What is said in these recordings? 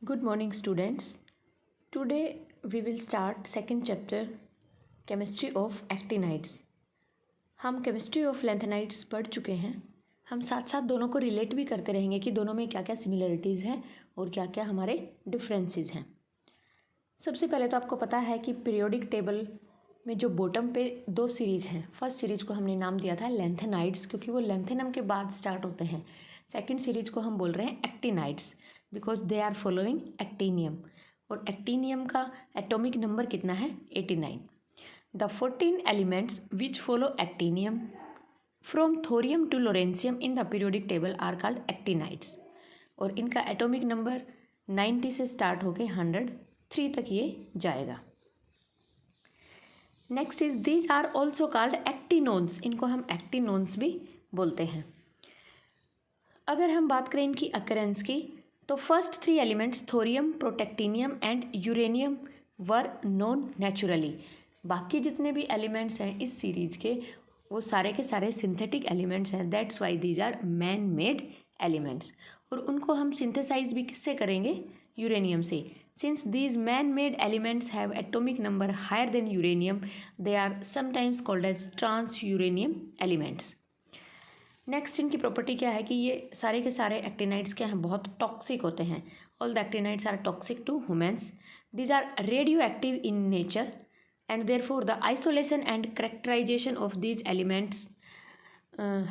Good morning, students. Today we will start second chapter chemistry of actinides. हम chemistry of lanthanides पढ़ चुके हैं. हम साथ साथ दोनों को रिलेट भी करते रहेंगे कि दोनों में क्या क्या सिमिलरिटीज़ हैं और क्या क्या हमारे डिफरेंसेस हैं. सबसे पहले तो आपको पता है कि पीरियोडिक टेबल में जो बॉटम पे दो सीरीज हैं. फर्स्ट सीरीज को हमने नाम दिया था लैंथेनाइड्स क्योंकि वो लैंथेनम के बाद स्टार्ट होते हैं. सेकेंड सीरीज को हम बोल रहे हैं actinides because they are following actinium. और एक्टीनियम का एटॉमिक नंबर कितना है 89. The 14 elements which follow actinium from thorium to lawrencium in the periodic table are called actinides. और इनका एटॉमिक नंबर 90 से स्टार्ट होकर 103 तक ये जाएगा. Next is these are also called actinons. इनको हम एक्टिनोन्स भी बोलते हैं. अगर हम बात करें इनकी अकरेंस की तो first 3 elements thorium, protactinium and uranium were known naturally. बाकी जितने भी एलिमेंट्स हैं इस सीरीज के वो सारे के सारे सिंथेटिक एलिमेंट्स हैं. That's why these are man made elements. और उनको हम सिंथेसाइज भी किससे करेंगे? यूरेनियम से. Since these man made elements have atomic number higher than uranium they are sometimes called as transuranium elements. Next इनकी property क्या है कि ये सारे के सारे एक्टिनाइड्स क्या हैं? बहुत टॉक्सिक होते हैं. All the actinides are toxic to humans. These are radioactive in nature and therefore the isolation and characterization of these elements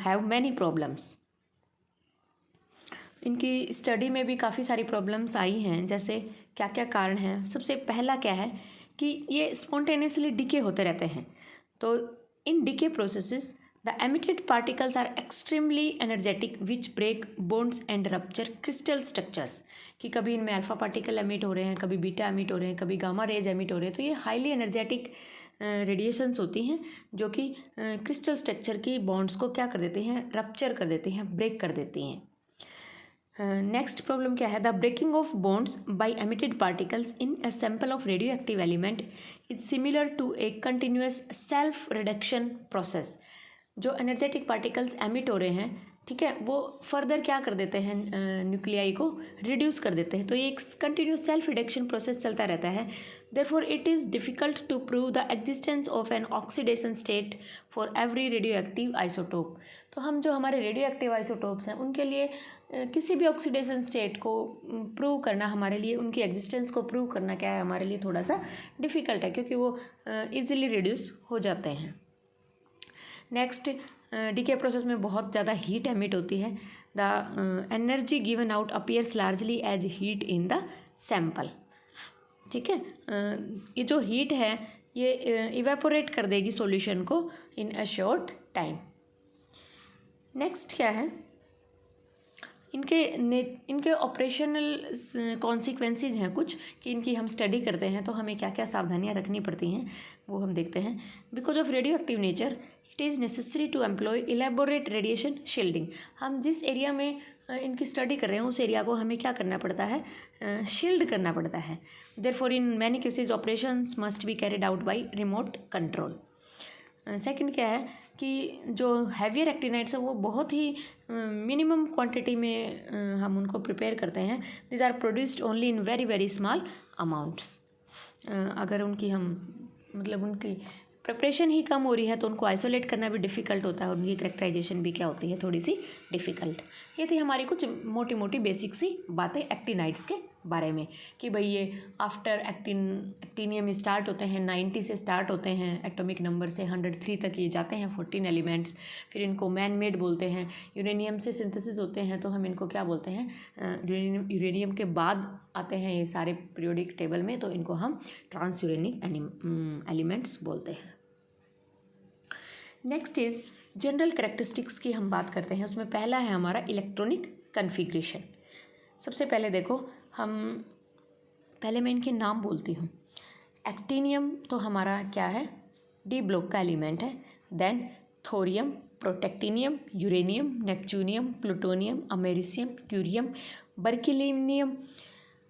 have many problems. इनकी स्टडी में भी काफ़ी सारी प्रॉब्लम्स आई हैं. जैसे क्या क्या कारण हैं? सबसे पहला क्या है कि ये स्पॉन्टेनियसली डिके होते रहते हैं. तो in decay processes the emitted particles are extremely energetic which break bonds and rupture crystal structures. कि कभी इनमें अल्फा पार्टिकल एमिट हो रहे हैं, कभी बीटा एमिट हो रहे हैं, कभी गामा रेज एमिट हो रहे हैं. तो ये हाईली एनर्जेटिक रेडिएशंस होती हैं जो कि क्रिस्टल स्ट्रक्चर की बॉन्ड्स को क्या कर देते हैं? रप्चर कर देते हैं, ब्रेक कर देती हैं. नेक्स्ट प्रॉब्लम क्या है? The breaking of bonds by emitted particles in a sample of radioactive element is similar to a continuous self reduction process. जो एनर्जेटिक पार्टिकल्स एमिट हो रहे हैं, ठीक है, वो फर्दर क्या कर देते हैं? न्यूक्लियाई को रिड्यूस कर देते हैं. तो ये एक कंटिन्यूस सेल्फ रिडक्शन प्रोसेस चलता रहता है. Therefore it is difficult to prove the existence of an oxidation state for every radioactive isotope. तो हम जो हमारे रेडियो एक्टिव आइसोटोप्स हैं उनके लिए किसी भी ऑक्सीडेशन स्टेट को प्रूव करना हमारे लिए, उनकी एग्जिस्टेंस को प्रूव करना क्या है हमारे लिए थोड़ा सा डिफ़िकल्ट है क्योंकि वो ईजिली रिड्यूस हो जाते हैं. नेक्स्ट डीके प्रोसेस में बहुत ज़्यादा हीट एमिट होती है. The energy given out appears largely as heat in the sample. ठीक है, ये जो हीट है ये इवेपोरेट कर देगी सॉल्यूशन को इन अ शॉर्ट टाइम. नेक्स्ट क्या है? इनके ऑपरेशनल कॉन्सिक्वेंसेज हैं कुछ कि इनकी हम स्टडी करते हैं तो हमें क्या क्या सावधानियां रखनी पड़ती हैं वो हम देखते हैं. Because of radioactive nature it is necessary to employ elaborate radiation shielding. हम जिस एरिया में इनकी स्टडी कर रहे हैं उस एरिया को हमें क्या करना पड़ता है? शील्ड करना पड़ता है. Therefore in many cases operations must be carried out by remote control. Second क्या है कि जो हैवियर एक्टिनाइड्स है वो बहुत ही मिनिमम क्वांटिटी में हम उनको प्रिपेयर करते हैं. These are produced only in very very small amounts. अगर उनकी हम मतलब उनकी प्रिपरेशन ही कम हो रही है तो उनको आइसोलेट करना भी डिफ़िकल्ट होता है और उनकी करेक्टराइजेशन भी क्या होती है? थोड़ी सी डिफ़िकल्ट. ये थी हमारी कुछ मोटी मोटी बेसिक सी बातें एक्टिनाइड्स के बारे में कि भाई ये आफ्टर एक्टीनियम स्टार्ट होते हैं, 90 से स्टार्ट होते हैं एटॉमिक नंबर से 103 तक ये जाते हैं 14 एलिमेंट्स. फिर इनको मैन मेड बोलते हैं. यूरेनियम से सिंथेसिस होते हैं तो हम इनको क्या बोलते हैं? यूरेनियम के बाद आते हैं ये सारे पीरियोडिक टेबल में तो इनको हम ट्रांस यूरेनिक एलिमेंट्स बोलते हैं. नेक्स्ट इज़ जनरल करेक्टरिस्टिक्स की हम बात करते हैं. उसमें पहला है हमारा इलेक्ट्रॉनिक कन्फिग्रेशन. सबसे पहले देखो मैं इनके नाम बोलती हूँ. एक्टीनियम तो हमारा क्या है? डी ब्लॉक का एलिमेंट है. Then thorium, protactinium, uranium, neptunium, plutonium, americium, curium,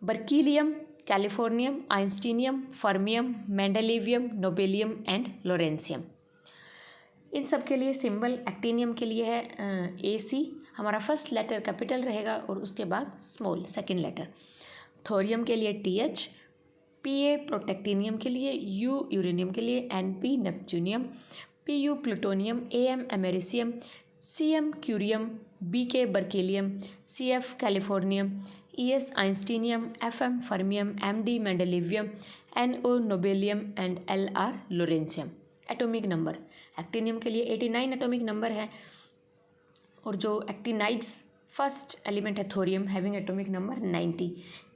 berkelium, californium, einsteinium, fermium, mendelevium, nobelium and lawrencium. इन सब के लिए सिंबल एक्टीनियम के लिए है AC. हमारा फर्स्ट लेटर कैपिटल रहेगा और उसके बाद स्मॉल सेकंड लेटर. थोरियम के लिए TH, Pa प्रोटेक्टिनियम के लिए, U यूरेनियम के लिए, Np neptunium, Pu plutonium, Am americium, Cm curium, Bk berkelium, Cf californium, Es einsteinium, Fm fermium, Md mendelevium, No nobelium and Lr lawrencium. Atomic number actinium के लिए 89 atomic number है, और जो actinides first element है thorium, having atomic number 90,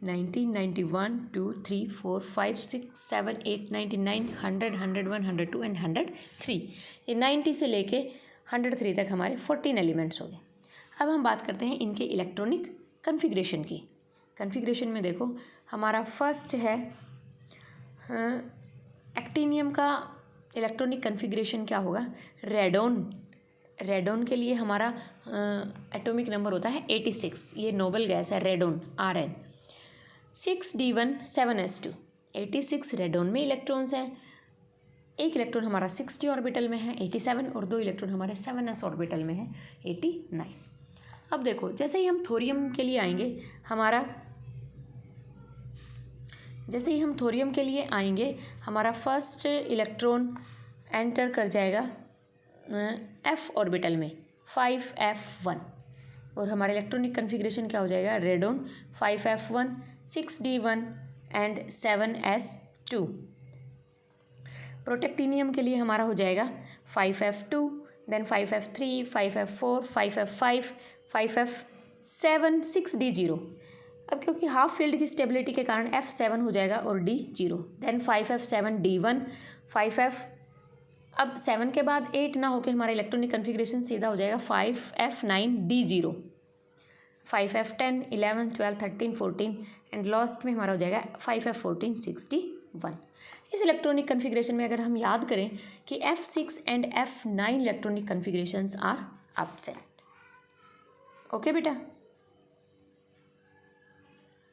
91, 2, 3, 4, 5, 6, 7, 8, 99, 100, 101, 102 and 103। ये 90 से लेके 103 तक हमारे 14 एलिमेंट्स हो गए। अब हम बात करते हैं इनके इलेक्ट्रॉनिक कन्फिग्रेशन की। कन्फिग्रेशन में देखो, हमारा फर्स्ट है एक्टिनियम का इलेक्ट्रॉनिक कन्फिग्रेशन क्या होगा, रेडोन। रेडोन के लिए हमारा एटॉमिक नंबर होता है 86, ये नोबल गैस है radon, Rn। 6d1 7s2, 86 radon में इलेक्ट्रॉन्स हैं, एक इलेक्ट्रॉन हमारा 6d ऑर्बिटल में है 87, और 2 इलेक्ट्रॉन हमारे 7s ऑर्बिटल में है 89। अब देखो, जैसे ही हम थोरियम के लिए आएंगे, हमारा फर्स्ट इलेक्ट्रॉन एंटर कर जाएगा F ऑर्बिटल में 5f1, और हमारा इलेक्ट्रॉनिक कन्फिग्रेशन क्या हो जाएगा, radon 5f1, 6d1 and 7s2। Protactinium के लिए हमारा हो जाएगा 5f2, then 5f3, 5f4, 5f5, 5f7, 6d0। अब क्योंकि हाफ फील्ड की स्टेबिलिटी के कारण f7 हो जाएगा और d0, then 5f7 d1, 5f, अब 7 के बाद 8 ना होकर हमारा इलेक्ट्रॉनिक कन्फिग्रेशन सीधा हो जाएगा 5f9 d0, 5f10, 11, 12, 13, 14 and last में हमारा हो जाएगा 5f14, 61। इस इलेक्ट्रॉनिक कन्फिग्रेशन में अगर हम याद करें कि f6 and f9 electronic configurations are absent. Okay बेटा।